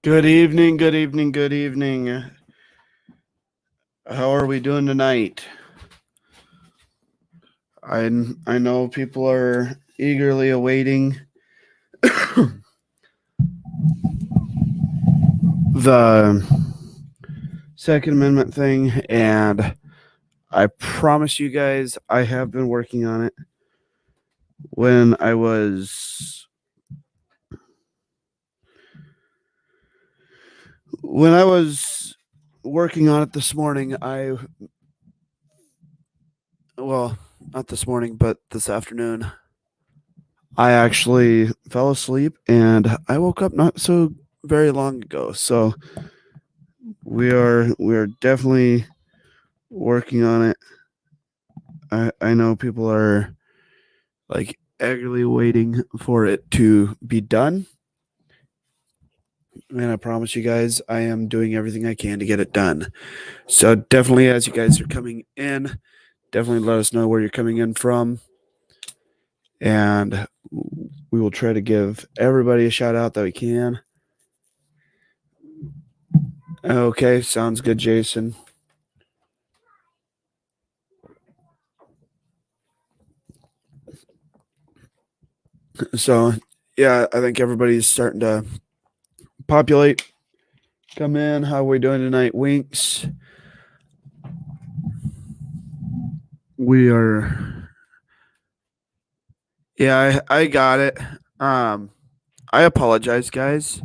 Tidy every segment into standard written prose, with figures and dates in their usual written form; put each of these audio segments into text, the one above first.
Good evening, good evening, good evening. How are we doing tonight? I know people are eagerly awaiting the Second Amendment thing, and I promise you guys I have been working on it. When I was working on it this morning, not this morning, but this afternoon, I actually fell asleep and I woke up not so very long ago. So we are definitely working on it. I know people are like eagerly waiting for it to be done. And I promise you guys I am doing everything I can to get it done. So definitely as you guys are coming in, definitely let us know where you're coming in from. And we will try to give everybody a shout out that we can. Okay, sounds good, Jason. So, yeah, I think everybody's starting to populate. Come in. How are we doing tonight, Winks? We are. Yeah, I got it. I apologize, guys.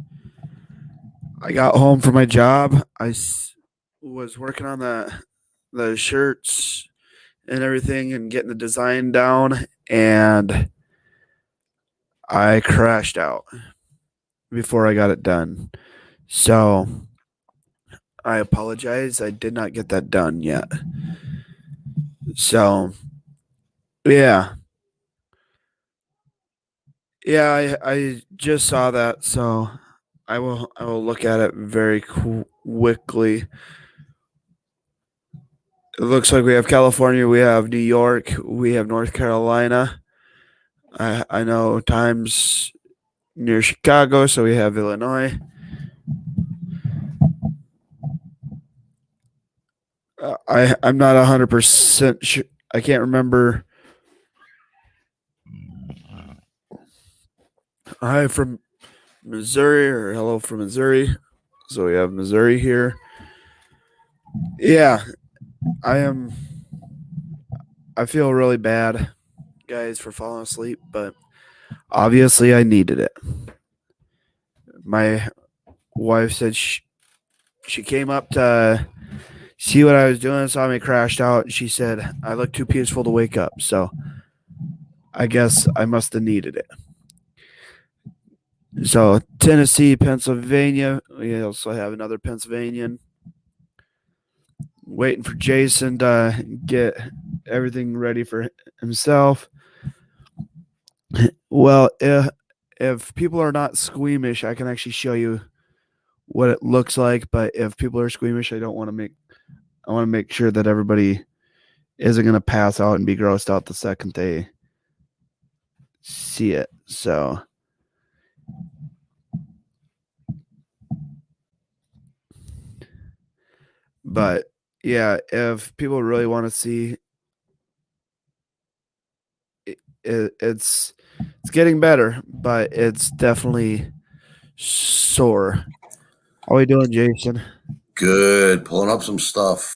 I got home from my job. Was working on the shirts and everything and getting the design down, and I crashed out before I got it done. So I apologize. I did not get that done yet. So yeah, yeah, I just saw that. So I will look at it very quickly. It looks like we have California, we have New York, we have North Carolina. I know times near Chicago, so we have Illinois. I'm not 100% sure. I can't remember. Hi from Missouri or hello from Missouri. So we have Missouri here. Yeah, I am. I feel really bad, guys, for falling asleep, but obviously I needed it. My wife said she came up to see what I was doing, saw me crashed out, and she said I look too peaceful to wake up. So I guess I must have needed it. So Tennessee, Pennsylvania. We also have another Pennsylvanian. Waiting for Jason to get everything ready for himself. Well, if people are not squeamish, I can actually show you what it looks like. But if people are squeamish, I want to make sure that everybody isn't going to pass out and be grossed out the second they see it. So, but yeah, if people really want to see it's getting better, but it's definitely sore. How are we doing, Jason? Good. Pulling up some stuff.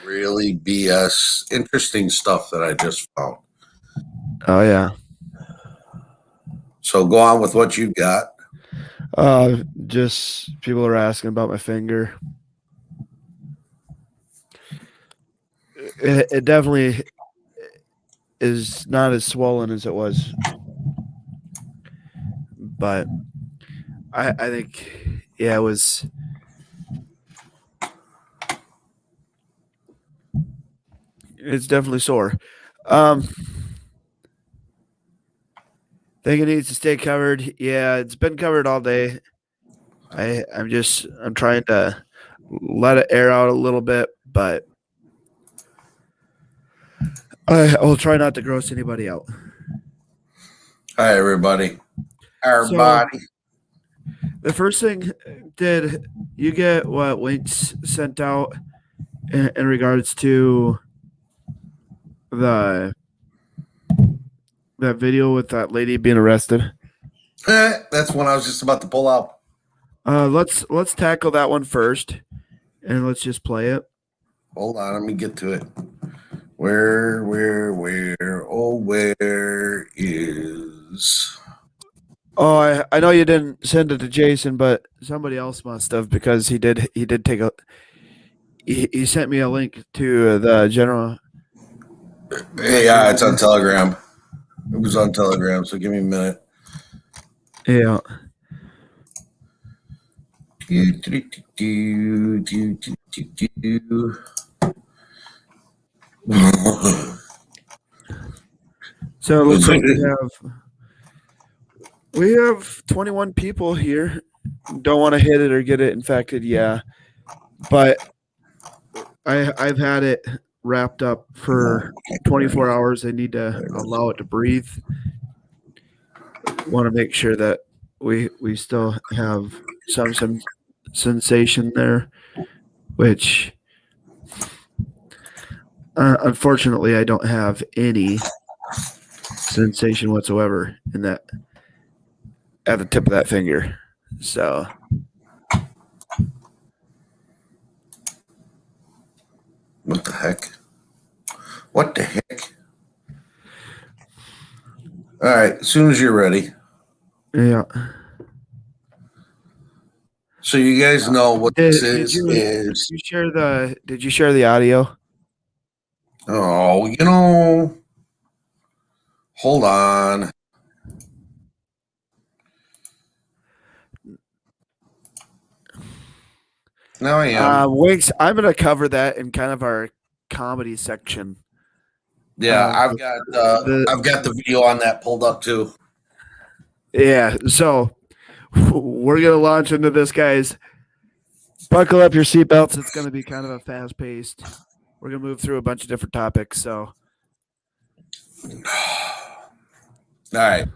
Really BS. Interesting stuff that I just found. Oh yeah. So go on with what you got. Just people are asking about my finger. It definitely is not as swollen as it was, but I think yeah, it was. It's definitely sore. Um, think it needs to stay covered. Yeah, it's been covered all day. I'm trying to let it air out a little bit, but I will try not to gross anybody out. Hi, everybody. So Everybody. The first thing, did you get what links sent out in regards to the that video with that lady being arrested? That's one I was just about to pull out. Let's tackle that one first, and let's just play it. Hold on, let me get to it. Where? Oh, where is? Oh, I know you didn't send it to Jason, but somebody else must have, because he did take a. He sent me a link to the general. Yeah, it's on Telegram. It was on Telegram, so give me a minute. Yeah. So it looks like we have 21 people here. Don't want to hit it or get it infected, yeah. But I've had it wrapped up for 24 hours. I need to allow it to breathe. Want to make sure that we still have some sensation there, which unfortunately I don't have any sensation whatsoever in that at the tip of that finger. So what the heck? What the heck? All right, as soon as you're ready. yeah. So you guys know what this is. Did you share the audio? Oh, hold on. Now I am. Wiggs, I'm going to cover that in kind of our comedy section. Yeah, I've got the video on that pulled up too. Yeah, so we're going to launch into this, guys. Buckle up your seatbelts. It's going to be kind of a fast-paced. We're going to move through a bunch of different topics. So, all right.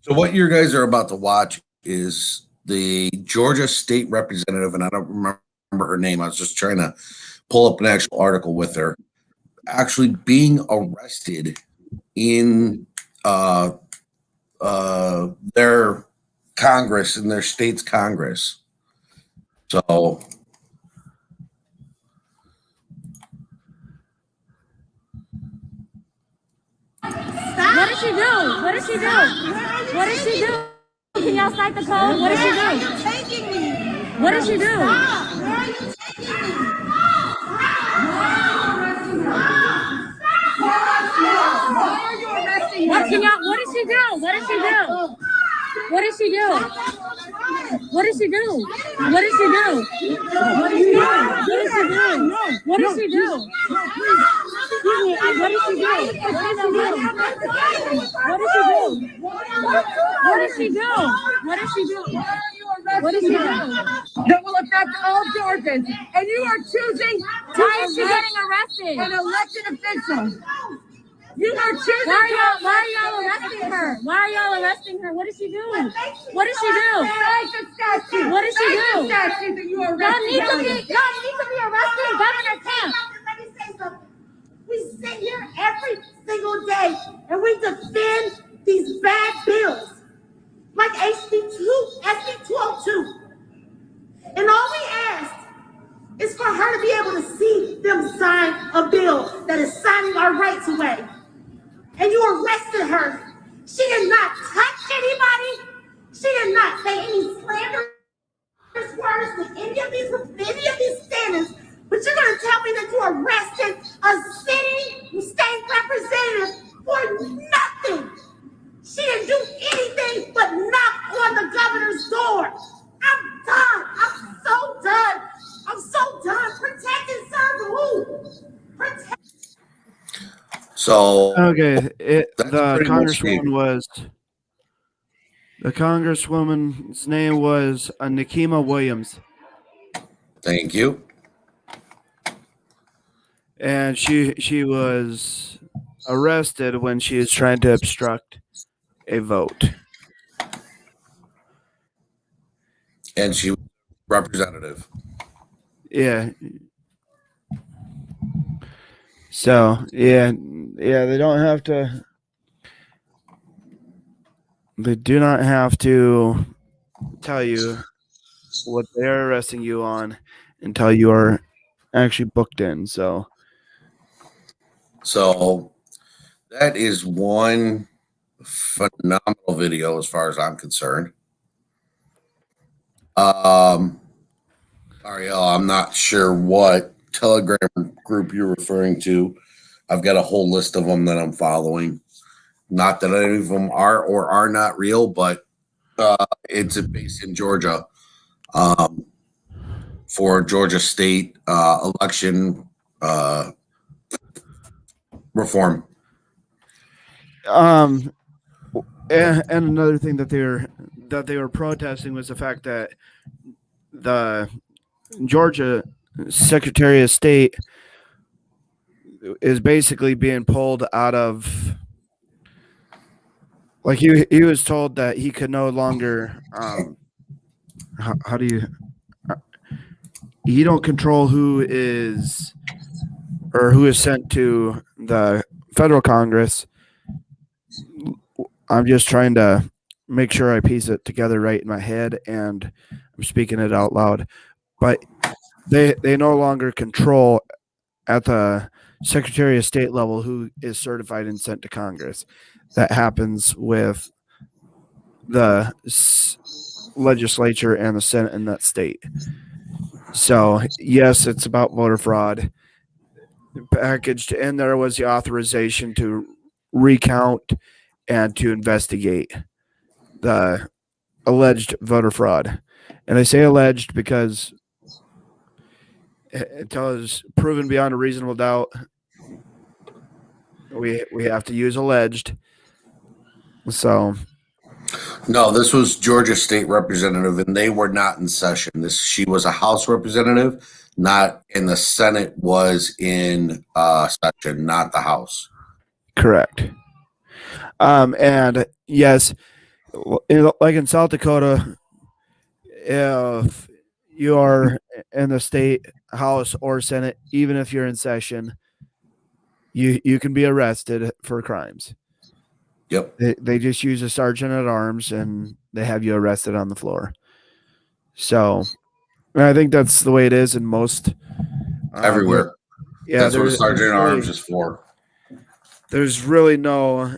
So what you guys are about to watch is the Georgia state representative, and I don't remember her name. I was just trying to pull up an actual article with her, actually being arrested in their Congress, in their state's Congress. So what did she do? What did she do? What did she do? Can y'all cite the code? What did she do? Where are you taking me? What did she do? Stop. Where are you taking me? Why are you arresting me? What did she do? What did she do? What did she do? What did she do? What did she do? What did she do? What did she do? What did she do? Excuse me, what did she do? What did she do? What did she do? What did she do? What did she do? What did she do? That will affect all Georgians, and you are choosing to Why is she getting arrested? an elected official. You are choosing. Why are y'all arresting her? Why are y'all arresting her? What is she doing? What did she do? What did she do? Y'all need to be arresting Governor Kemp. Let me say something. We sit here every single day and we defend these bad bills, like SB 202. And all we asked is for her to be able to see them sign a bill that is signing our rights away. And you arrested her. She did not touch anybody. She did not say any slanderous words to any of these standards. But you're going to tell me that you arrested a sitting state representative for nothing. She didn't do anything but knock on the governor's door. I'm done. I'm so done. I'm so done. Protect and serve who? Protect. So okay, that's the pretty much congresswoman's name was Nikema Williams, thank you. and she was arrested when she was trying to obstruct a vote. And she was representative. Yeah. So yeah, they don't have to. They do not have to tell you what they're arresting you on until you are actually booked in. So that is one phenomenal video as far as I'm concerned. Ariel, I'm not sure what Telegram group you're referring to. I've got a whole list of them that I'm following. Not that any of them are or are not real, but it's based in Georgia for Georgia state election reform. and another thing that they were protesting was the fact that the Georgia Secretary of State is basically being pulled out of, like, he was told that he could no longer how do you don't control who is sent to the federal Congress. I'm just trying to make sure I piece it together right in my head, and I'm speaking it out loud. But they no longer control at the Secretary of State level who is certified and sent to Congress. That happens with the legislature and the Senate in that state. So yes, it's about voter fraud. Packaged in there was the authorization to recount and to investigate the alleged voter fraud. And I say alleged because until it's proven beyond a reasonable doubt, we have to use alleged. So no, this was Georgia state representative, and they were not in session. She was a House representative, not in the Senate was in session, not the House. correct. And yes, like in South Dakota, if you are in the state House or Senate, even if you're in session, you can be arrested for crimes. Yep. They just use a sergeant at arms and they have you arrested on the floor. So I think that's the way it is in most Everywhere. Yeah, that's what a sergeant at arms is for. There's really no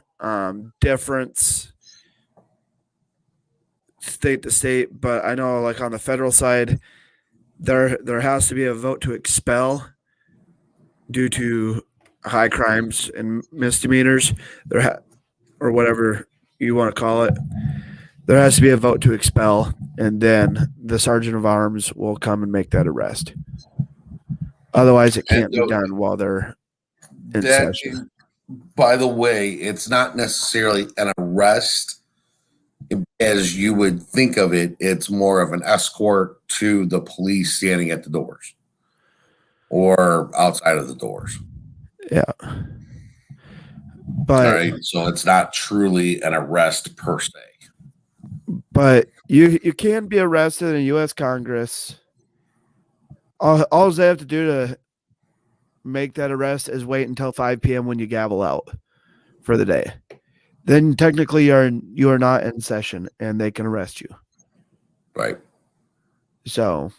difference state to state, but I know, like, on the federal side, there has to be a vote to expel due to high crimes and misdemeanors. Or whatever you want to call it. There has to be a vote to expel, and then the sergeant of arms will come and make that arrest. Otherwise, it can't be done while they're in session. By the way, it's not necessarily an arrest as you would think of it. It's more of an escort to the police standing at the doors or outside of the doors. Yeah. But all right, so it's not truly an arrest per se. But you can be arrested in U.S. Congress. All they have to do to make that arrest is wait until 5 p.m. when you gavel out for the day. Then technically you are not in session and they can arrest you. Right. So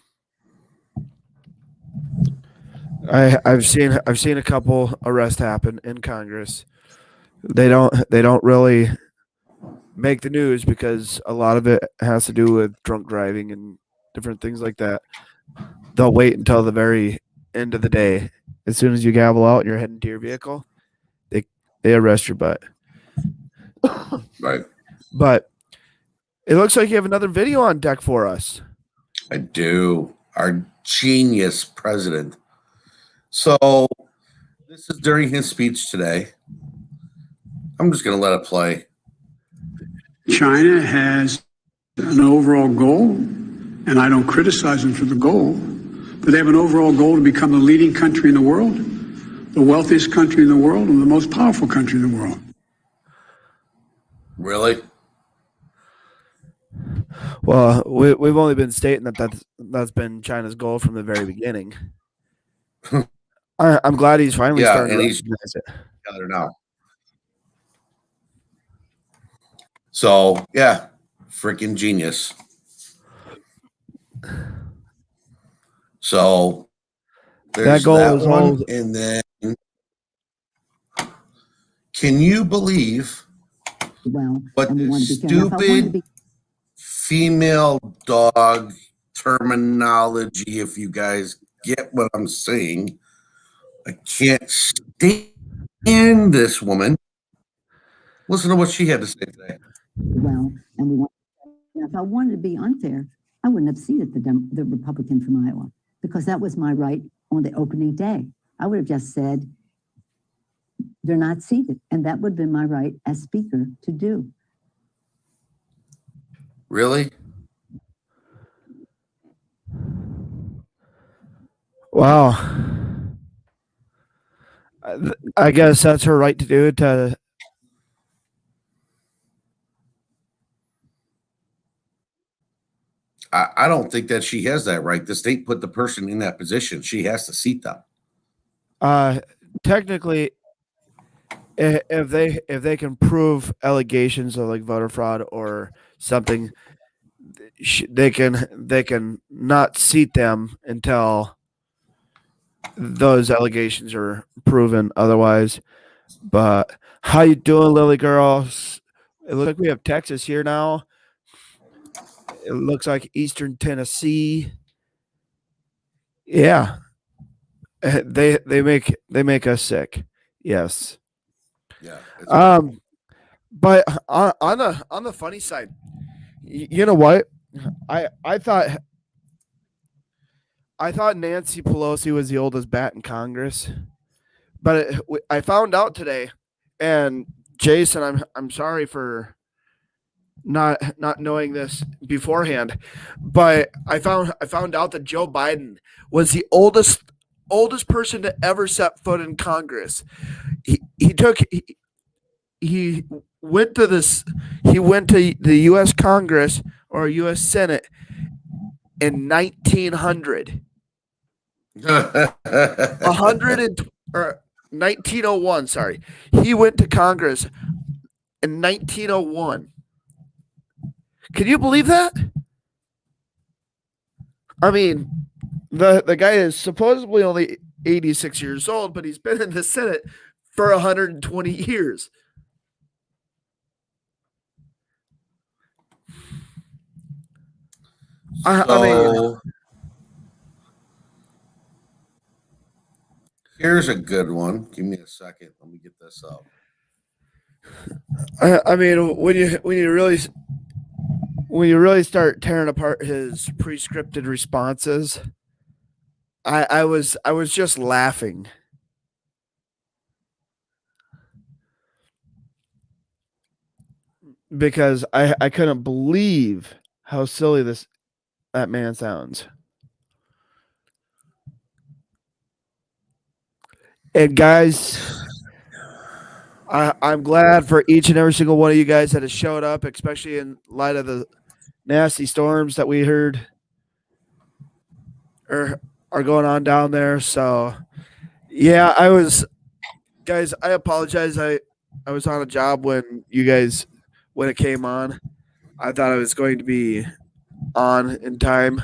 I've seen a couple arrests happen in Congress. They don't really make the news because a lot of it has to do with drunk driving and different things like that. They'll wait until the very end of the day. As soon as you gavel out and you're heading to your vehicle, they arrest your butt. Right. But it looks like you have another video on deck for us. I do. Our genius president. So this is during his speech today. I'm just going to let it play. China has an overall goal, and I don't criticize them for the goal, but they have an overall goal to become the leading country in the world, the wealthiest country in the world, and the most powerful country in the world. Really? Well, we've only been stating that's been China's goal from the very beginning. I'm glad he's finally Yeah, starting and to he's recognize it. together now. So yeah, freaking genius. So there's goal that was one, always- and then can you believe Well, what and we the want to be fair. Now, if I wanted to stupid be female dog terminology, if you guys get what I'm saying? I can't stand this woman. Listen to what she had to say today. well, and we want. Now, if I wanted to be unfair, I wouldn't have seated the Republican from Iowa because that was my right on the opening day. I would have just said they're not seated, and that would have been my right as Speaker to do. Really? Wow. I guess that's her right to do it. I don't think that she has that right. The state put the person in that position. She has to seat them. Technically, if they can prove allegations of like voter fraud or something, they can not seat them until those allegations are proven otherwise. But how you doing, Lily girls? It looks like we have Texas here now. It looks like Eastern Tennessee. Yeah, they make us sick. Yes. Yeah. But on the funny side, you know what? I thought Nancy Pelosi was the oldest bat in Congress, but I found out today, and Jason, I'm sorry for not knowing this beforehand, but I found out that Joe Biden was the oldest person to ever set foot in Congress. He went to the U.S. Congress or U.S. Senate in 1900. 1901. Sorry, he went to Congress in 1901. Can you believe that? I mean, the guy is supposedly only 86 years old, but he's been in the Senate for 120 years. I mean, here's a good one. Give me a second. Let me get this up. I mean, when you really start tearing apart his pre-scripted responses, I was just laughing. Because I couldn't believe how silly that man sounds. And guys, I'm glad for each and every single one of you guys that has showed up, especially in light of the nasty storms that we heard are going on down there. So yeah, guys, I apologize. I was on a job when it came on. I thought I was going to be on in time.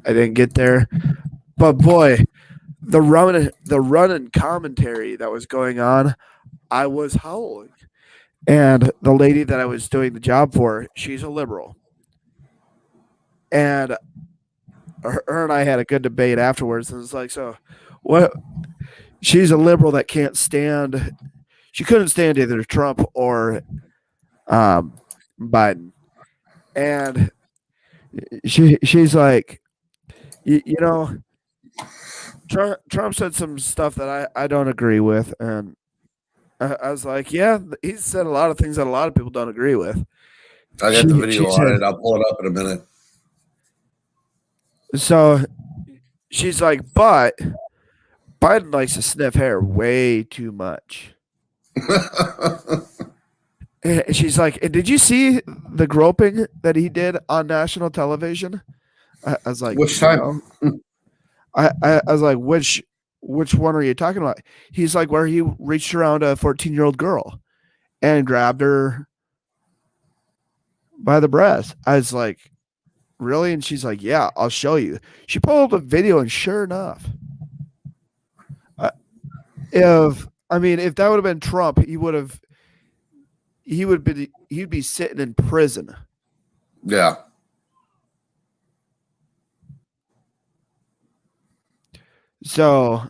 I didn't get there. But boy, the running commentary that was going on, I was howling. And the lady that I was doing the job for, she's a liberal. And her and I had a good debate afterwards. And it's like, so what? She's a liberal that can't stand. She couldn't stand either Trump or Biden. And she's like, you know, Trump said some stuff that I don't agree with. And I was like, yeah, he said a lot of things that a lot of people don't agree with. I got the video on it. I'll pull it up in a minute. So she's like, but Biden likes to sniff hair way too much. And she's like, "Did you see the groping that he did on national television?" I was like, Which time? "No." I was like, which one are you talking about? He's like, where he reached around a 14-year-old girl and grabbed her by the breast. I was like, really? And she's like, yeah, I'll show you. She pulled up a video, and sure enough, if that would have been Trump, he'd be sitting in prison. Yeah. So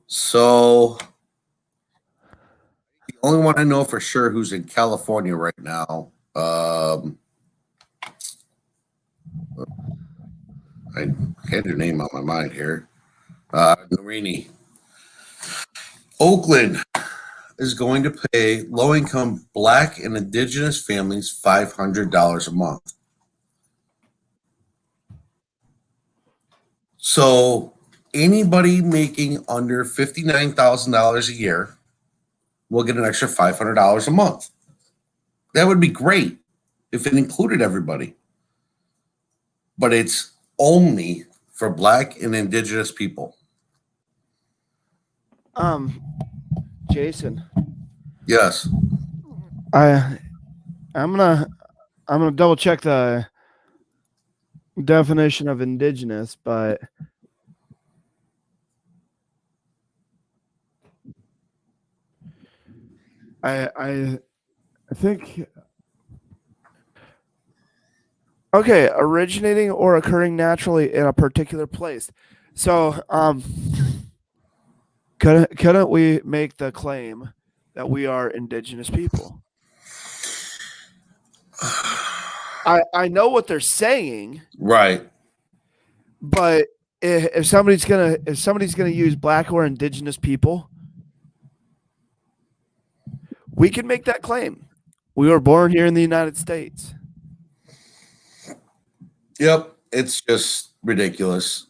So the only one I know for sure who's in California right now, I had her name on my mind here. Narini. Oakland is going to pay low-income Black and Indigenous families $500 a month. So anybody making under $59,000 a year will get an extra $500 a month. That would be great if it included everybody. But it's only for Black and Indigenous people. Jason, Yes. I'm gonna double check the definition of indigenous, but I think okay, originating or occurring naturally in a particular place. So couldn't we make the claim that we are indigenous people? I know what they're saying, Right. but if somebody's gonna use Black or indigenous people, we can make that claim. We were born here in the United States. Yep. It's just ridiculous.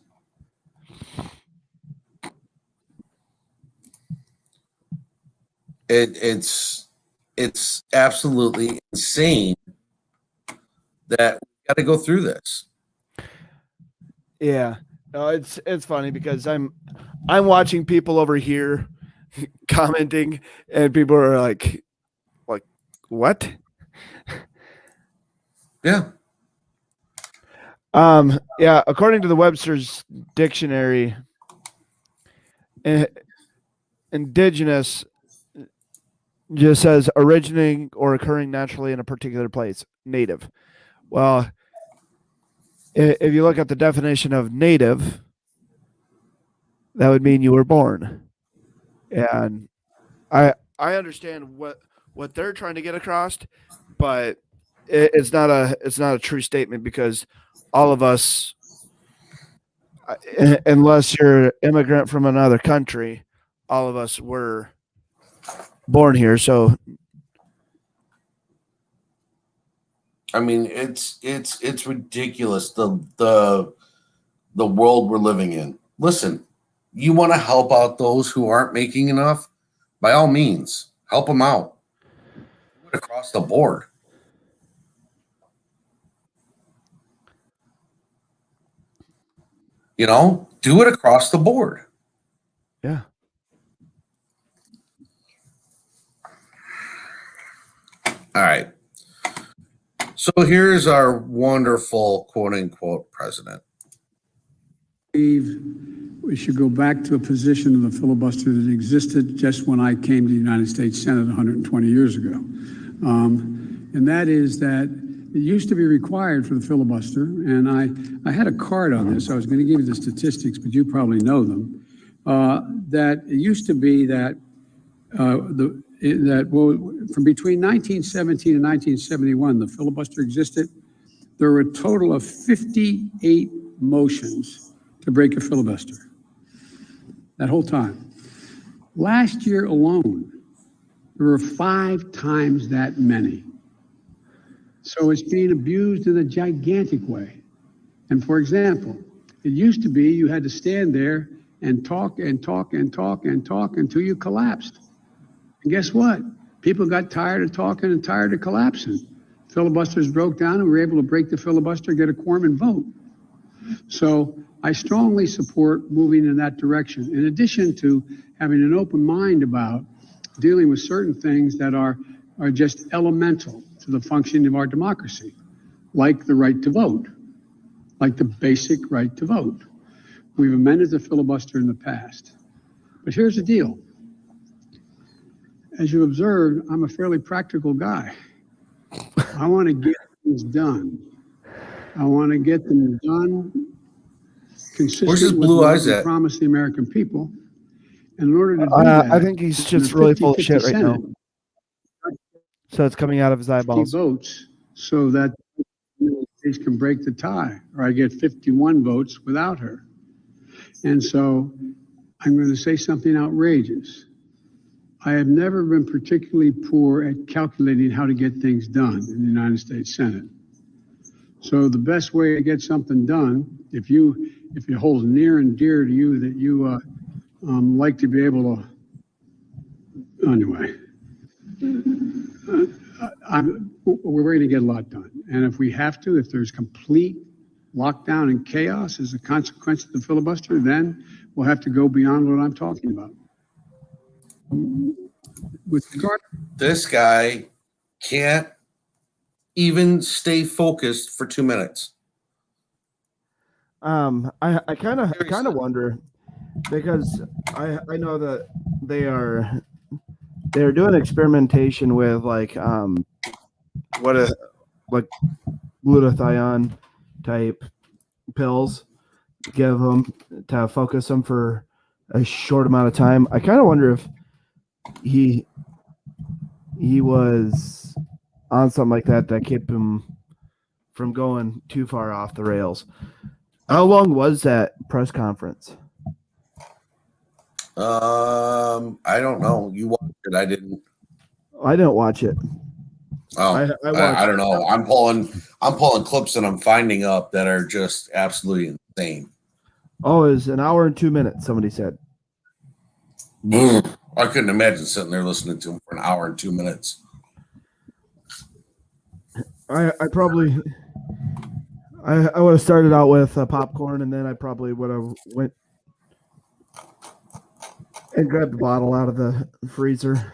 It's absolutely insane that we got to go through this. Yeah, no, it's funny because I'm watching people over here commenting, and people are like what? Yeah. Yeah. According to the Webster's dictionary, indigenous just says originating or occurring naturally in a particular place. Native. Well, if you look at the definition of native, that would mean you were born. And I understand what they're trying to get across, but it's not a true statement because all of us, unless you're an immigrant from another country, all of us were born here. So I mean, it's ridiculous the world we're living in. Listen, you want to help out those who aren't making enough? By all means, help them out. Do it across the board. Do it across the board. yeah. All right. So here's our wonderful quote unquote president. We should go back to a position of the filibuster that existed just when I came to the United States Senate 120 years ago. And that is that it used to be required for the filibuster, and I had a card on this. I was going to give you the statistics, but you probably know them. That it used to be that from between 1917 and 1971, the filibuster existed. There were a total of 58 motions to break a filibuster that whole time. Last year alone, there were 5 times that many. So it's being abused in a gigantic way. And for example, it used to be you had to stand there and talk and talk and talk and talk until you collapsed. And guess what? People got tired of talking and tired of collapsing. Filibusters broke down and we were able to break the filibuster, get a quorum and vote. So I strongly support moving in that direction. In addition to having an open mind about dealing with certain things that are just elemental to the functioning of our democracy, like the right to vote, like the basic right to vote. We've amended the filibuster in the past. But here's the deal. As you observed, I'm a fairly practical guy. I want to get things done. I want to get them done Where's his consistent with blue what eyes we at? promise the American people. And in order to do that, I think he's just really full of shit right now. So it's coming out of his 50 eyeballs. votes so that the United States can break the tie, or I get 51 votes without her. And so I'm going to say something outrageous. I have never been particularly poor at calculating how to get things done in the United States Senate. So the best way to get something done, if it holds near and dear to you that you like to be able to, anyway, we're ready to get a lot done. And if we have to, if there's complete lockdown and chaos as a consequence of the filibuster, then we'll have to go beyond what I'm talking about. With regard, This guy can't even stay focused for 2 minutes. I kind of wonder, because I know that they're doing experimentation with like glutathione type pills, give them to focus them for a short amount of time. I kind of wonder if he was on something like that kept him from going too far off the rails. How long was that press conference? I don't know. You watched it. I didn't. I didn't watch it. Oh, I watched I don't know. I'm pulling clips and I'm finding up that are just absolutely insane. Oh, it was an hour and 2 minutes, somebody said. I couldn't imagine sitting there listening to him for an hour and 2 minutes. I probably I would have started out with popcorn, and then I probably would have went and grabbed the bottle out of the freezer.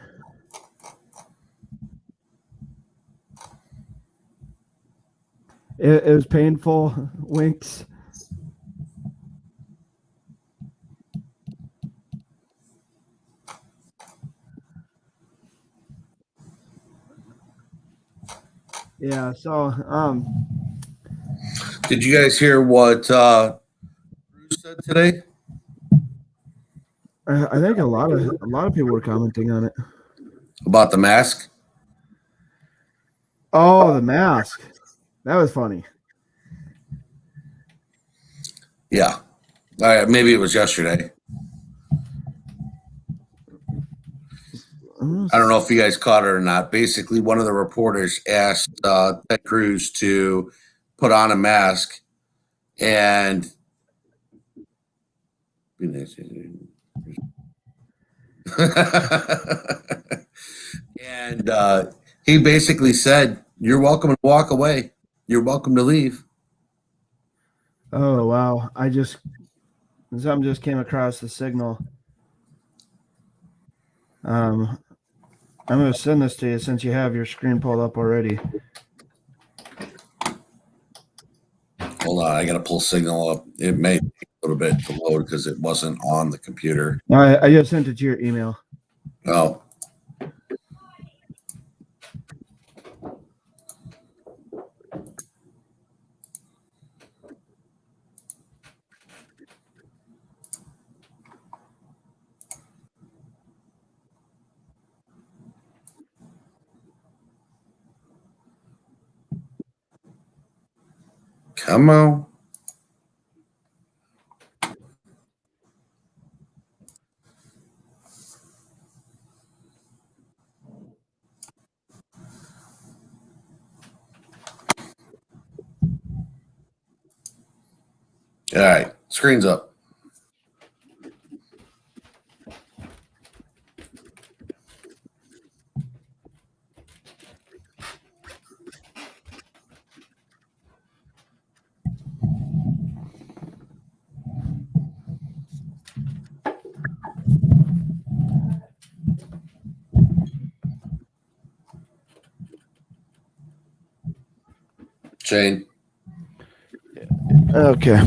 It was painful. Winks. Yeah, so Did you guys hear what Bruce said today? I think a lot of people were commenting on it. About the mask? Oh, the mask. That was funny. Yeah. Maybe it was yesterday. I don't know if you guys caught it or not. Basically, one of the reporters asked Ted Cruz to put on a mask, and and he basically said, "You're welcome to walk away. You're welcome to leave." Oh wow! Something just came across the signal. I'm going to send this to you since you have your screen pulled up already. Hold on, I got to pull Signal up. It may take a little bit to load because it wasn't on the computer. I just sent it to your email. Oh. Come on. All right, screen's up. Shane. Okay.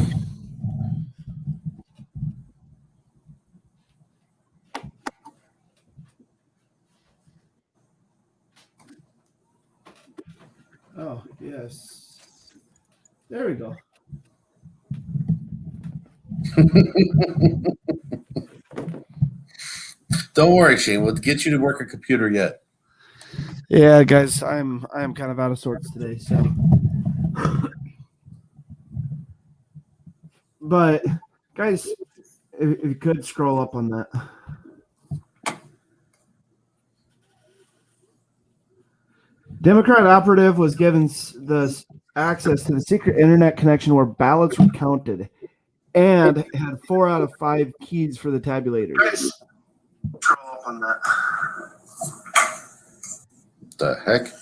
Oh, yes. There we go. Don't worry, Shane. We'll get you to work a computer yet. Yeah, guys, I'm kind of out of sorts today, so. But guys, if you could scroll up on that. Democrat operative was given the access to the secret internet connection where ballots were counted and had 4 out of 5 keys for the tabulators. Guys, scroll up on that. The heck?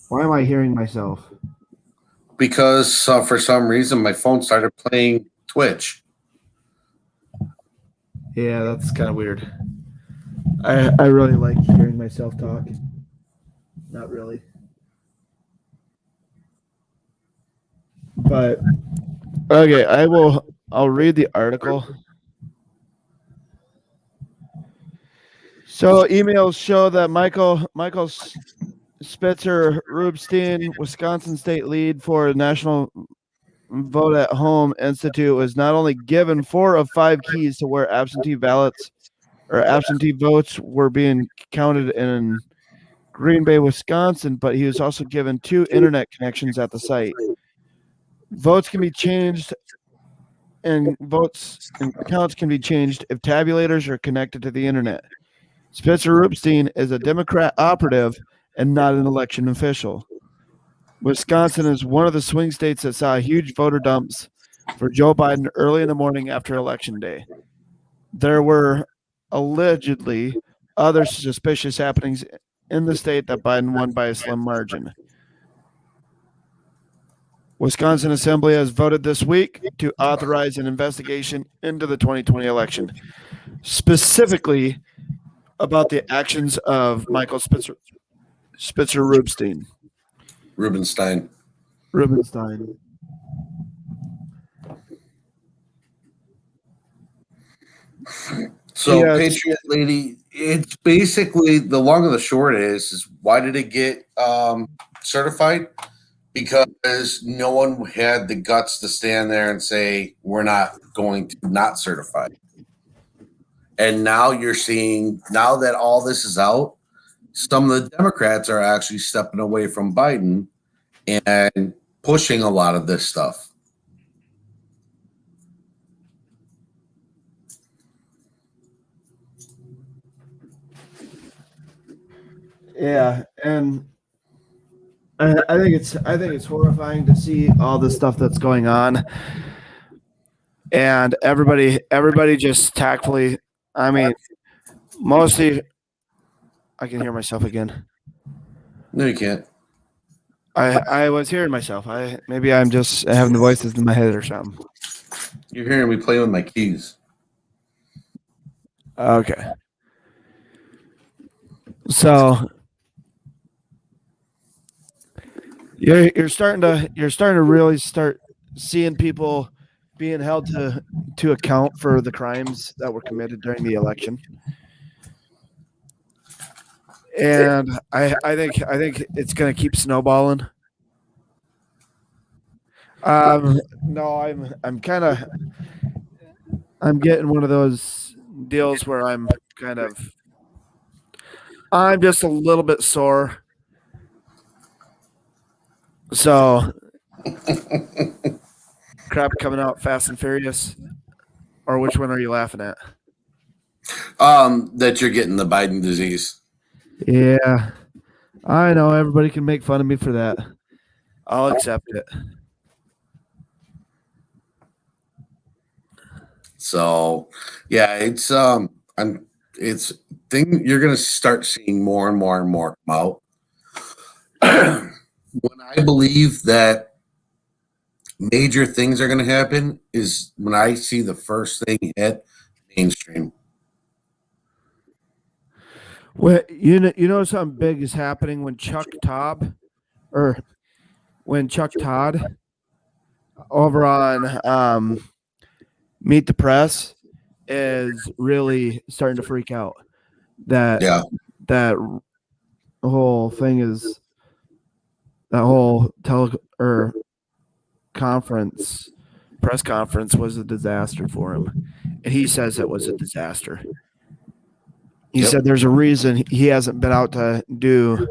Why am I hearing myself? Because for some reason my phone started playing Twitch. Yeah, that's kind of weird. I really like hearing myself talk. Not really. But okay, I'll read the article. So emails show that Michael Spitzer Rubinstein, Wisconsin state lead for the National Vote at Home Institute, was not only given 4 of 5 keys to where absentee ballots or absentee votes were being counted in Green Bay, Wisconsin, but he was also given 2 internet connections at the site. Votes can be changed and votes and counts can be changed if tabulators are connected to the internet. Spitzer Rubinstein is a Democrat operative and not an election official. Wisconsin is one of the swing states that saw huge voter dumps for Joe Biden early in the morning after Election Day. There were allegedly other suspicious happenings in the state that Biden won by a slim margin. Wisconsin Assembly has voted this week to authorize an investigation into the 2020 election, specifically about the actions of Michael Spitzer Rubinstein. Rubenstein. So, Yes. Patriot Lady, it's basically the long and the short is why did it get certified? Because no one had the guts to stand there and say, we're not going to not certify. And now you're seeing, now that all this is out, some of the Democrats are actually stepping away from Biden and pushing a lot of this stuff. Yeah, and I think it's horrifying to see all the stuff that's going on, and everybody just tactfully. I mean, mostly. I can hear myself again. No, you can't. I was hearing myself. Maybe I'm just having the voices in my head or something. You're hearing me play with my keys. Okay. So you're starting to really start seeing people being held to account for the crimes that were committed during the election. And I think it's going to keep snowballing. No, I'm getting one of those deals where I'm just a little bit sore. So crap coming out fast and furious. Or which one are you laughing at? That you're getting the Biden disease. Yeah, I know everybody can make fun of me for that. I'll accept it. So, yeah, it's thing you're gonna start seeing more and more and more come out. When I believe that major things are gonna happen is when I see the first thing hit mainstream. Well, you know something big is happening when Chuck Todd over on Meet the Press is really starting to freak out. Yeah. That whole thing is that whole press conference was a disaster for him, and he says it was a disaster. He Yep. said there's a reason he hasn't been out to do.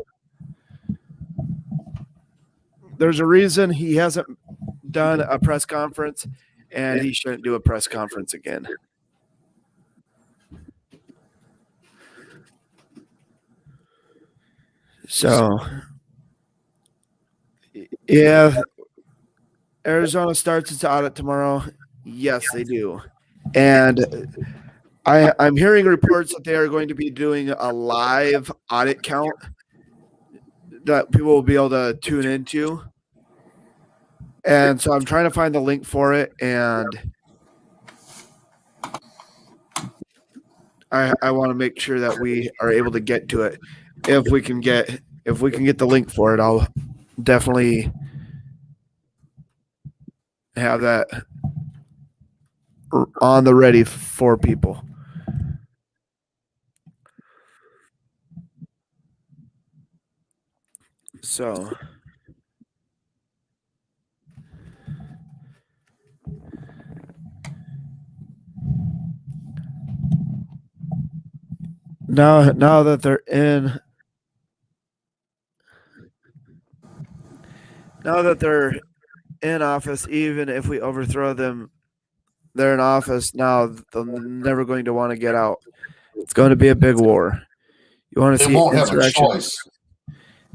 There's a reason he hasn't done a press conference, and he shouldn't do a press conference again. So, yeah, Arizona starts its audit tomorrow. Yes, they do. And I'm hearing reports that they are going to be doing a live audit count that people will be able to tune into. And so I'm trying to find the link for it, and I want to make sure that we are able to get to it. If we can get the link for it, I'll definitely have that on the ready for people. So now that they're in office, even if we overthrow them, they're in office now. They're never going to want to get out. It's going to be a big war. You want to They see won't have a insurrection? choice.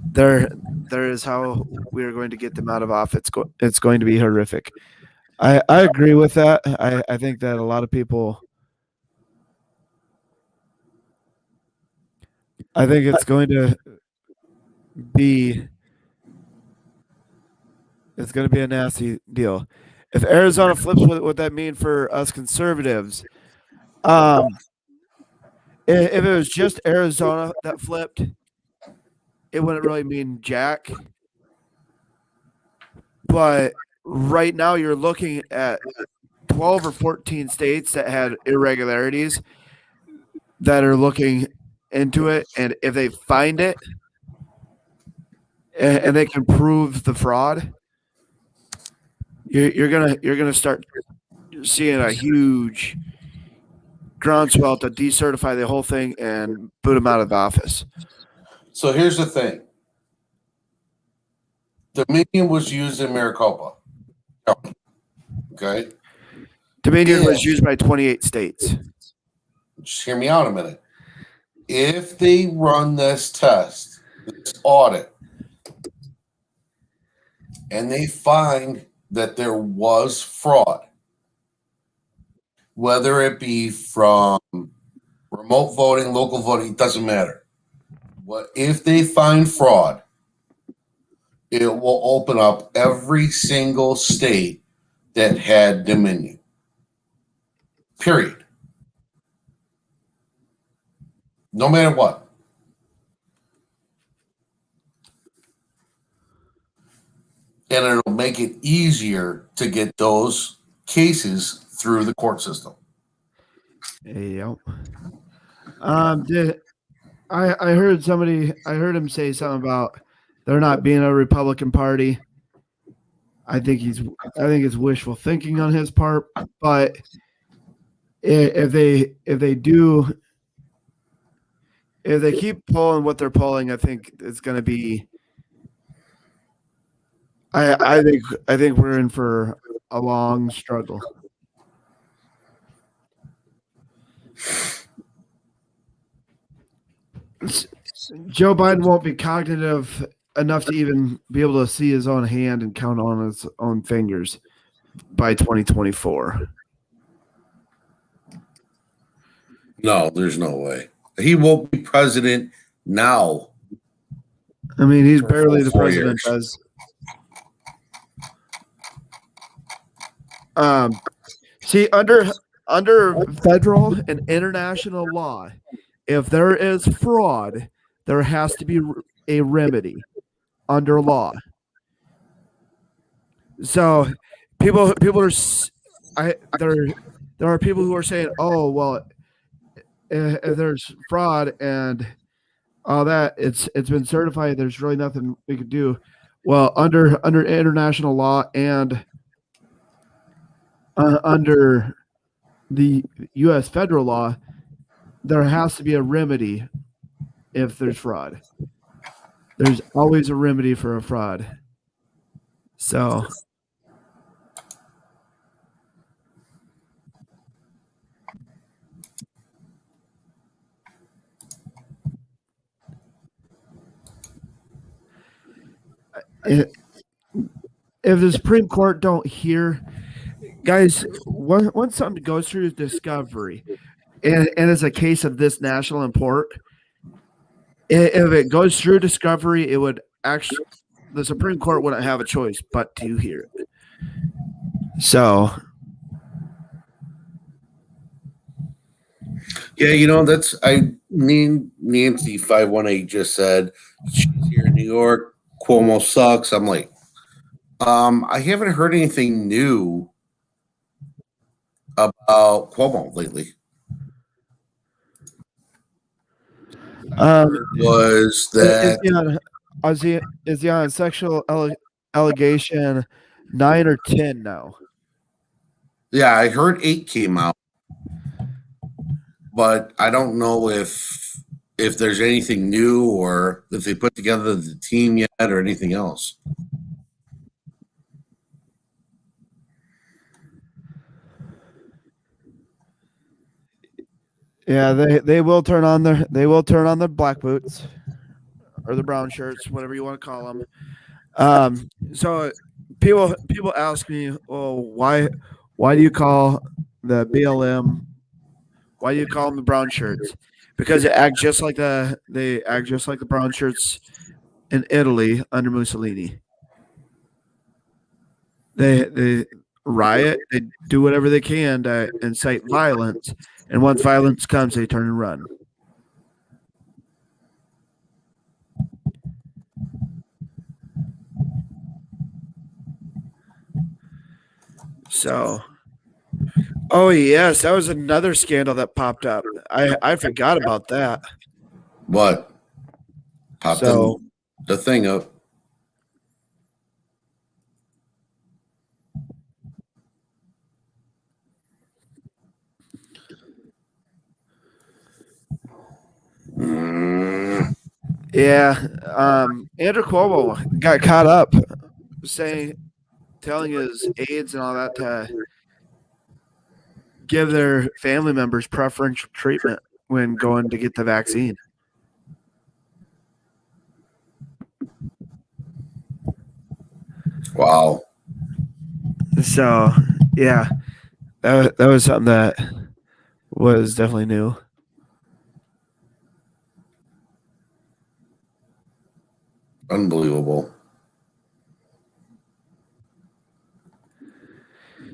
There is how we are going to get them out of office. It's going to be horrific. I agree with that. I think that a lot of people. I think it's going to be. It's going to be a nasty deal. If Arizona flips, what would that mean for us conservatives? If it was just Arizona that flipped, it wouldn't really mean jack. But right now, you're looking at 12 or 14 states that had irregularities that are looking into it, and if they find it and they can prove the fraud, you're gonna start seeing a huge groundswell to decertify the whole thing and boot them out of the office. So here's the thing. Dominion was used in Maricopa. Okay? Dominion was used by 28 states. Just hear me out a minute. If they run this test, this audit, and they find that there was fraud, whether it be from remote voting, local voting, it doesn't matter. What if they find fraud? It will open up every single state that had Dominion. Period. No matter what. And it'll make it easier to get those cases through the court system. Yep. I heard him say something about there not being a Republican Party. I think it's wishful thinking on his part, but if they keep pulling what they're pulling, I think it's going to be. I think we're in for a long struggle. Joe Biden won't be cognitive enough to even be able to see his own hand and count on his own fingers by 2024. No, there's no way. He won't be president now. I mean, he's For barely the 4 president. years. See, under federal and international law, if there is fraud, there has to be a remedy under law. So people are there are people who are saying, oh well, if there's fraud and all that, it's been certified, there's really nothing we can do. Well, under international law and under the U.S. federal law, there has to be a remedy if there's fraud. There's always a remedy for a fraud. So if the Supreme Court don't hear, guys, once something goes through discovery, and it's a case of this national import, if it goes through discovery, it would actually, the Supreme Court wouldn't have a choice but to hear it. So Yeah, that's Nancy 518 just said she's here in New York. Cuomo sucks. I'm like, I haven't heard anything new about Cuomo lately. Was that is he on sexual allegation 9 or 10 now? Yeah, I heard 8 came out, but I don't know if there's anything new or if they put together the team yet or anything else. Yeah, they will turn on their black boots or the brown shirts, whatever you want to call them. So people ask me, "Oh, why do you call the BLM? Why do you call them the brown shirts?" Because they act just like the brown shirts in Italy under Mussolini. They riot, they do whatever they can to incite violence, and once violence comes, they turn and run. So, oh yes, that was another scandal that popped up. I forgot about that. What? Popped So the thing up. yeah, Andrew Cuomo got caught up telling his aides and all that to give their family members preferential treatment when going to get the vaccine. Wow. So yeah, that was something that was definitely new. Unbelievable.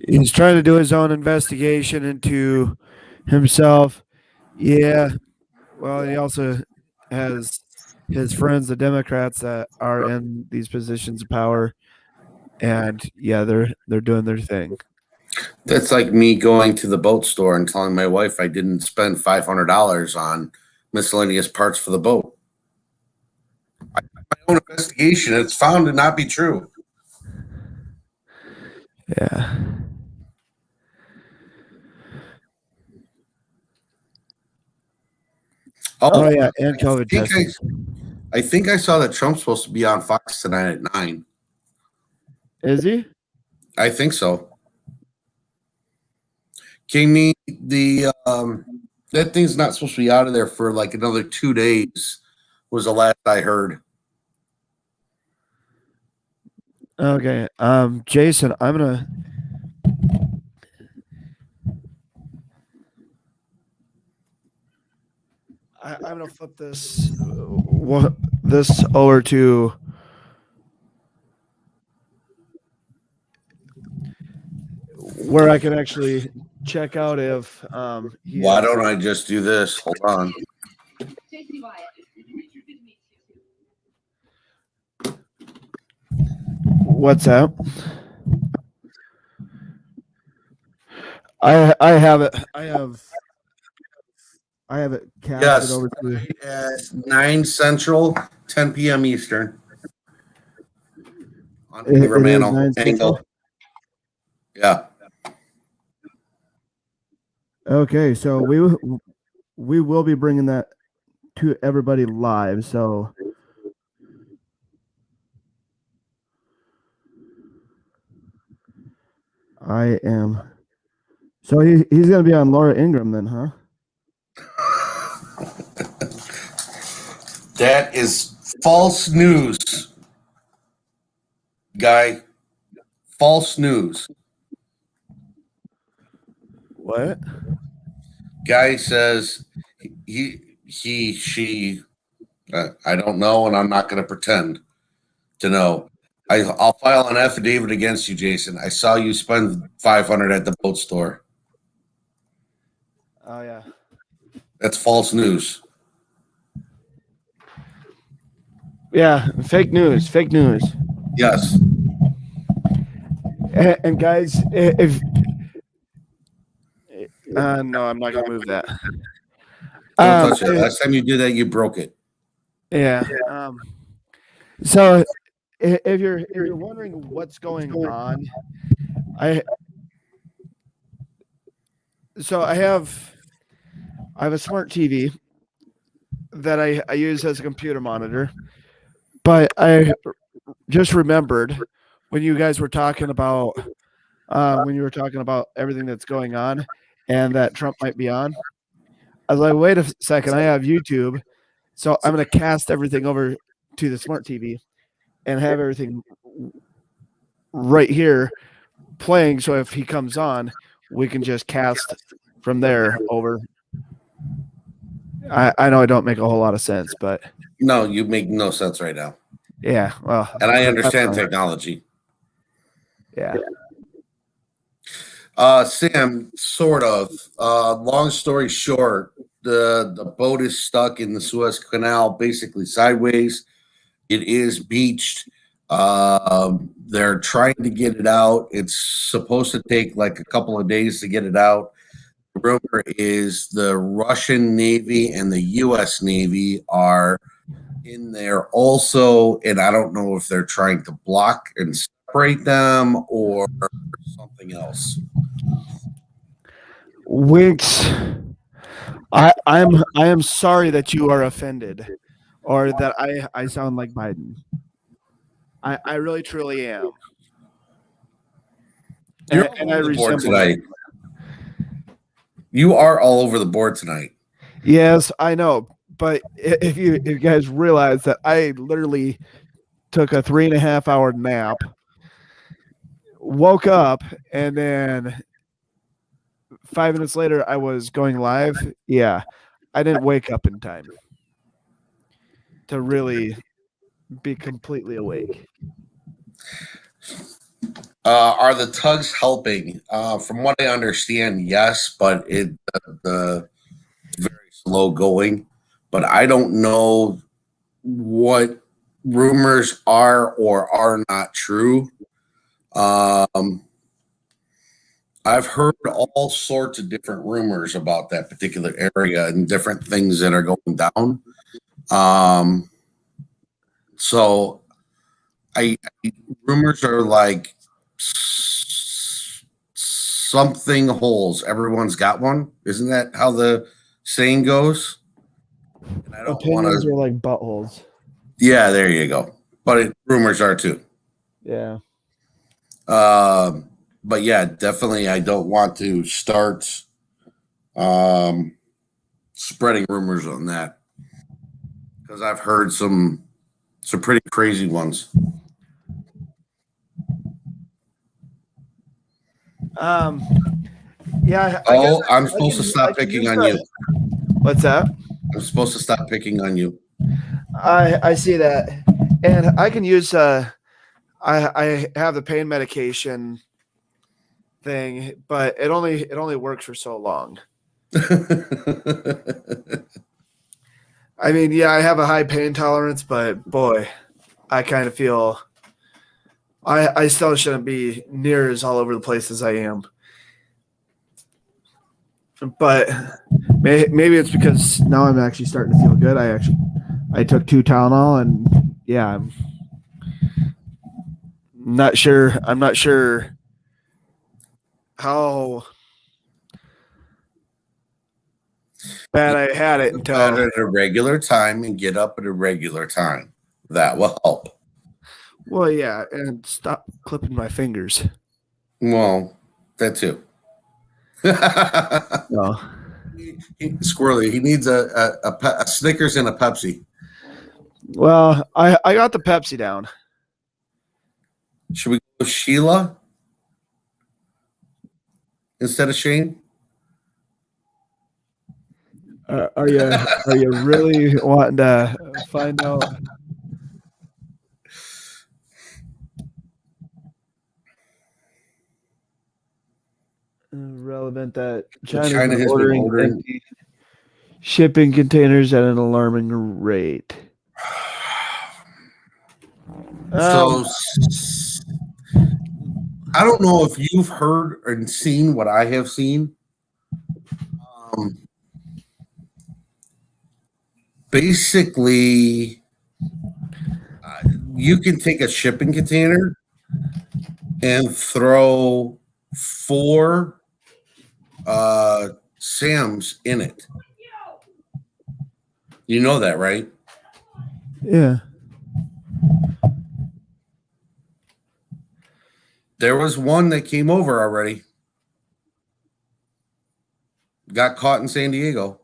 He's trying to do his own investigation into himself. Yeah. Well, he also has his friends, the Democrats, that are in these positions of power, and yeah, they're doing their thing. That's like me going to the boat store and telling my wife I didn't spend $500 on miscellaneous parts for the boat. I did my own investigation. It's found to not be true. Yeah. Oh yeah, and COVID testing. I think I saw that Trump's supposed to be on Fox tonight at 9. Is he? I think so. King, the that thing's not supposed to be out of there for like another 2 days. Was the last I heard. Okay. Jason, I'm gonna. I'm gonna flip this this over to where I can actually check out if he Why is- don't I just do this? Hold on. What's that? I have it. I have it casted Yes. over to. At 9 Central, 10 p.m. Eastern. On It is Romano 9 Central? angle. Yeah. Okay, so we will be bringing that to everybody live. So I am. So he's gonna be on Laura Ingraham then, huh? That is false news, guy. False news. What? Guy says she. I don't know, and I'm not going to pretend to know. I'll file an affidavit against you, Jason. I saw you spend $500 at the boat store. Oh yeah. That's false news. Yeah, fake news. Fake news. Yes. And guys, if no, I'm not gonna move that. Don't touch it. Last time you did that, you broke it. Yeah. So if you're wondering what's going on, I have a smart TV that I use as a computer monitor, but I just remembered when you guys were talking about everything that's going on and that Trump might be on. I was like, wait a second, I have YouTube, so I'm going to cast everything over to the smart TV and have everything right here playing. So if he comes on, we can just cast from there over. I know I don't make a whole lot of sense, but No, you make no sense right now. yeah, well, And I understand technology. Yeah. Sam, sort of. Long story short, the boat is stuck in the Suez Canal, basically sideways. It is beached. They're trying to get it out. It's supposed to take like a couple of days to get it out. The rumor is the Russian Navy and the U.S. Navy are in there also, and I don't know if they're trying to block and separate them or something else. Winks, I am sorry that you are offended, or that I sound like Biden. I really truly am. You're And all I over the board resemble tonight. You are all over the board tonight. Yes, I know, but if you guys realize that I literally took a 3.5 hour nap, woke up, and then 5 minutes later I was going live. Yeah, I didn't wake up in time to really be completely awake. Are the tugs helping? From what I understand, yes, but the very slow going. But I don't know what rumors are or are not true. I've heard all sorts of different rumors about that particular area and different things that are going down. So rumors are like something holes. Everyone's got one. Isn't that how the saying goes? And I don't want Opinions to. are like buttholes. Yeah, there you go. But rumors are too. Yeah. But yeah, definitely. I don't want to start spreading rumors on that because I've heard some pretty crazy ones. Yeah. I'm supposed to stop picking on you. What's that? I'm supposed to stop picking on you. I see that, and I can use I have the pain medication thing, but it only works for so long. I mean, yeah, I have a high pain tolerance, but boy, I kind of feel I still shouldn't be near as all over the place as I am. But maybe it's because now I'm actually starting to feel good. I took 2 Tylenol, and yeah, I'm not sure. I'm not sure how bad I had it Bed until. at a regular time and get up at a regular time. That will help. Well, yeah, and stop clipping my fingers. Well, that too. No. Squirrely. He needs a Snickers and a Pepsi. Well, I got the Pepsi down. Should we go with Sheila instead of Shane? Are you really wanting to find out? Relevant that China's China has been ordering ordering- empty shipping containers at an alarming rate. So I don't know if you've heard and seen what I have seen. Basically, you can take a shipping container and throw 4 Sam's in it. You know that, right? Yeah. There was one that came over already. Got caught in San Diego.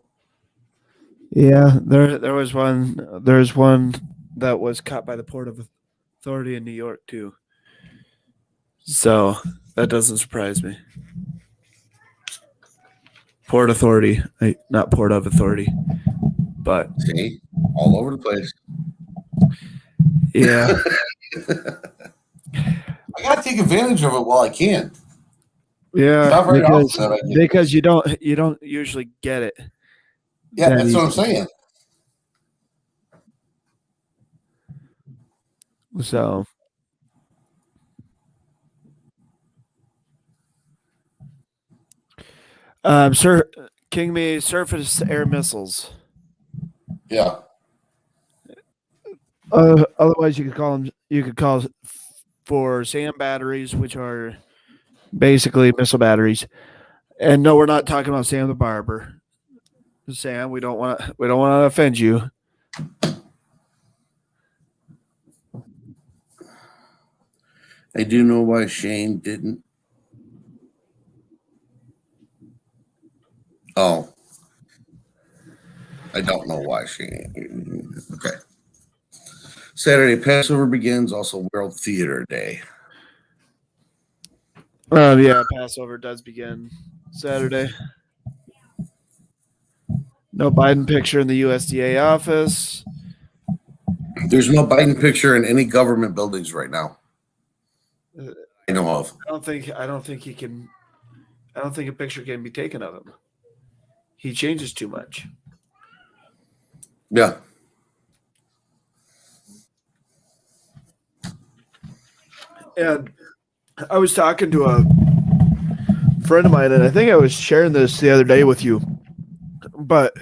Yeah, there was one. There's one that was caught by the Port of Authority in New York too. So that doesn't surprise me. Port Authority, not Port of Authority, but See, all over the place. yeah, I gotta take advantage of it while I can. yeah, Not very because, often that I get because you don't usually get it. Yeah, that that's what I'm easy. saying. So. Sir, King Me surface air missiles. Yeah. Otherwise, you could call them. You could call for SAM batteries, which are basically missile batteries. And no, we're not talking about Sam the Barber. Sam, we don't want to offend you. I do know why Shane didn't. Oh. I don't know why Shane. Okay. Saturday, Passover begins, also World Theater Day. Yeah, Passover does begin Saturday. No Biden picture in the USDA office. There's no Biden picture in any government buildings right now. I know of. I don't think he can. I don't think a picture can be taken of him. He changes too much. Yeah. And I was talking to a friend of mine, and I think I was sharing this the other day with you, but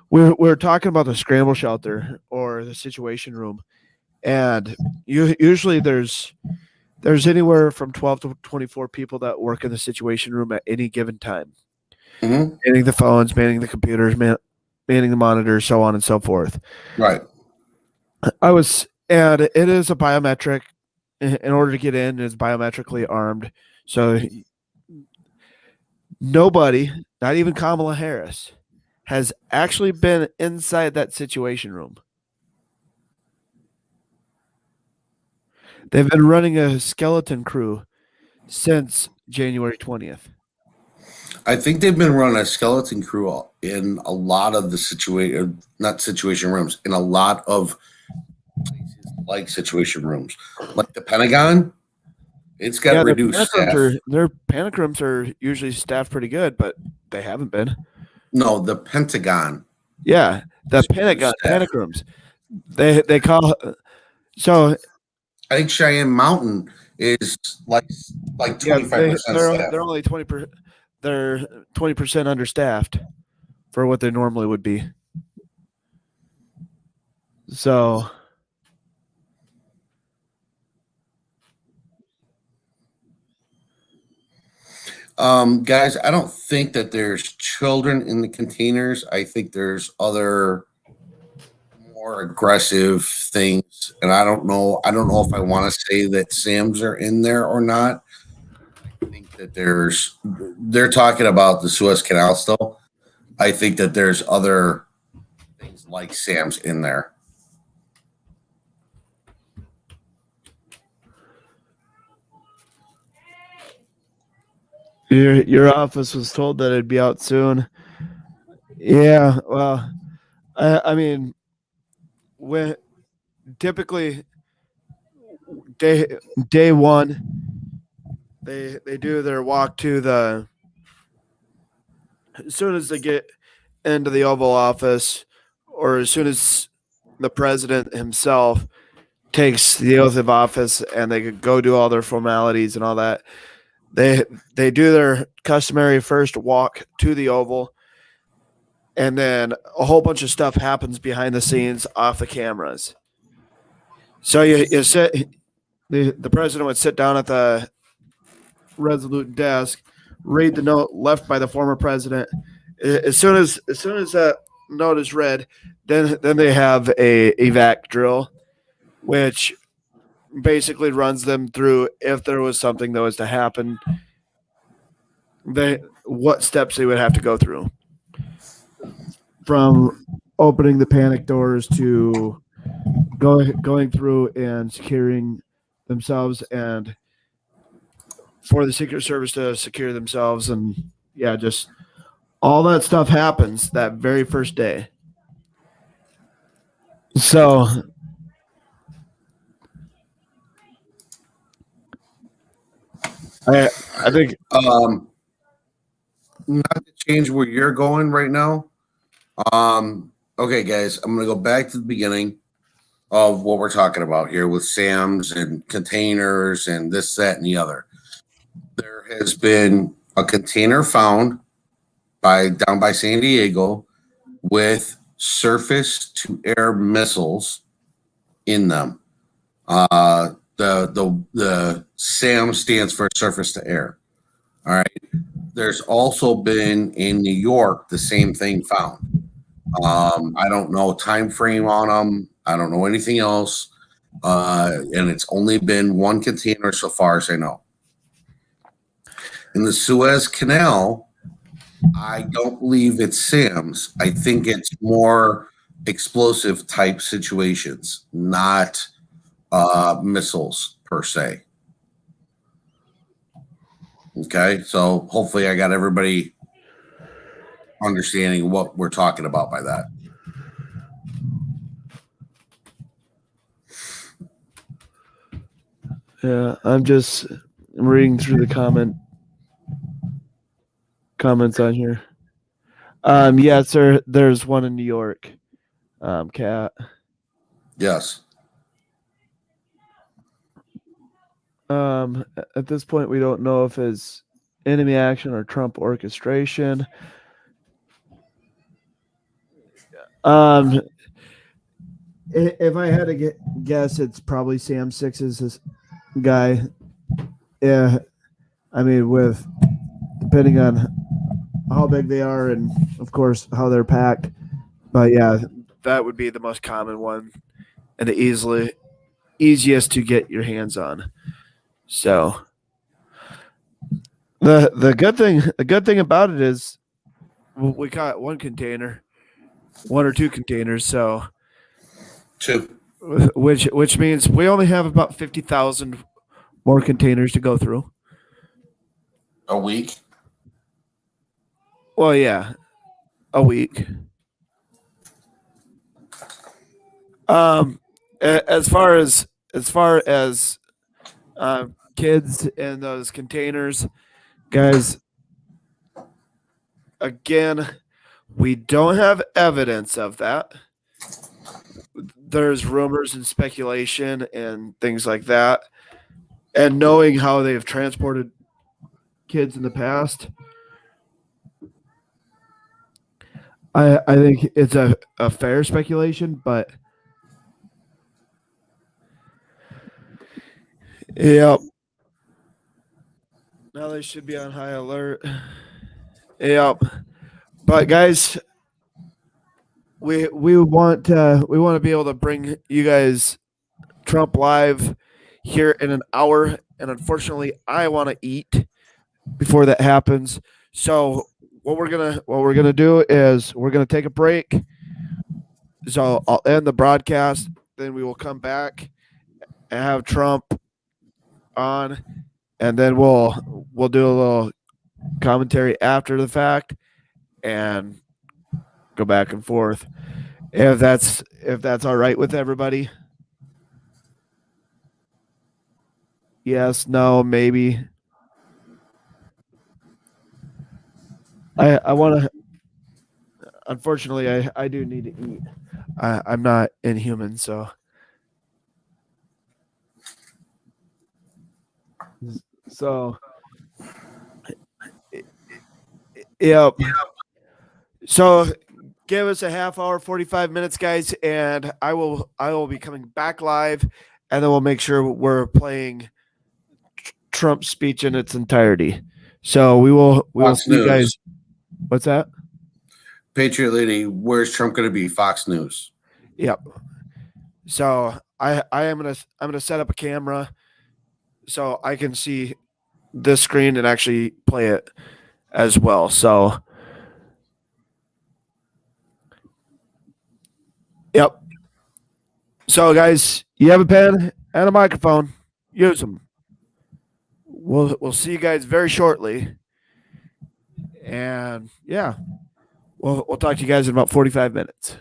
we were talking about the scramble shelter or the situation room, and usually there's anywhere from 12 to 24 people that work in the situation room at any given time, manning the phones, manning the computers, manning the monitors, so on and so forth. Right. And it is a biometric. In order to get in, it's biometrically armed. So nobody, not even Kamala Harris, has actually been inside that situation room. They've been running a skeleton crew since January 20th. I think they've been running a skeleton crew in a lot of the not situation rooms, in a lot of places like situation rooms, like the Pentagon. It's got reduced staff. Their panic rooms are usually staffed pretty good, but they haven't been. No, the Pentagon. Yeah, the panic rooms. They call so. I think Cheyenne Mountain is like 25% staff. They're only 20%. They're 20% understaffed for what they normally would be. So. Guys, I don't think that there's children in the containers. I think there's other more aggressive things, and I don't know if I want to say that Sam's are in there or not. I think that they're talking about the Suez Canal still. I think that there's other things like Sam's in there. Your office was told that it'd be out soon. Yeah, well, I mean, when typically day one, they do their walk to the. As soon as they get into the Oval Office, or as soon as the president himself takes the oath of office, and they could go do all their formalities and all that. They do their customary first walk to the Oval, and then a whole bunch of stuff happens behind the scenes off the cameras. So you sit, the president would sit down at the Resolute desk, read the note left by the former president. As soon as that note is read, then they have a evac drill, which basically runs them through if there was something that was to happen, what steps they would have to go through, from opening the panic doors to going through and securing themselves, and for the Secret Service to secure themselves, and yeah, just all that stuff happens that very first day. So I think not to change where you're going right now. Okay, guys, I'm gonna go back to the beginning of what we're talking about here with Sam's and containers and this, that, and the other. There has been a container found down by San Diego with surface to air missiles in them. The SAM stands for surface to air. All right. There's also been in New York the same thing found. I don't know time frame on them. I don't know anything else. And it's only been one container so far as I know. In the Suez Canal, I don't believe it's SAM's. I think it's more explosive type situations, not missiles per se. Okay, so hopefully I got everybody understanding what we're talking about by that. Yeah, I'm just reading through the comments on here. Yeah, sir. There's one in New York. Cat. Yes. At this point, we don't know if it's enemy action or Trump orchestration. If I had to guess, it's probably Sam Six's guy. Yeah, I mean, depending on how big they are and, of course, how they're packed. But yeah, that would be the most common one and the easiest to get your hands on. So the good thing about it is we caught one or two containers. So two, which means we only have about 50,000 more containers to go through a week. Well, yeah, a week. As far as kids in those containers, guys, again, we don't have evidence of that. There's rumors and speculation and things like that. And knowing how they've transported kids in the past, I think it's a fair speculation, but yep. Now they should be on high alert. Yep. But guys, we want to be able to bring you guys Trump live here in an hour, and unfortunately, I want to eat before that happens. So what we're gonna do is we're gonna take a break. So I'll end the broadcast, then we will come back and have Trump on, and then we'll do a little commentary after the fact and go back and forth. If that's all right with everybody. Yes, no, maybe. I want to. Unfortunately, I do need to eat. I'm not inhuman, so. So. Yep. So give us a half hour, 45 minutes, guys, and I will be coming back live, and then we'll make sure we're playing Trump's speech in its entirety. So we will Fox see you guys. News. What's that? Patriot Lady, where's Trump going to be? Fox News. Yep. So I'm gonna set up a camera so I can see this screen and actually play it as well. So yep. So guys, you have a pen and a microphone. Use them. We'll see you guys very shortly. And yeah, we'll talk to you guys in about 45 minutes.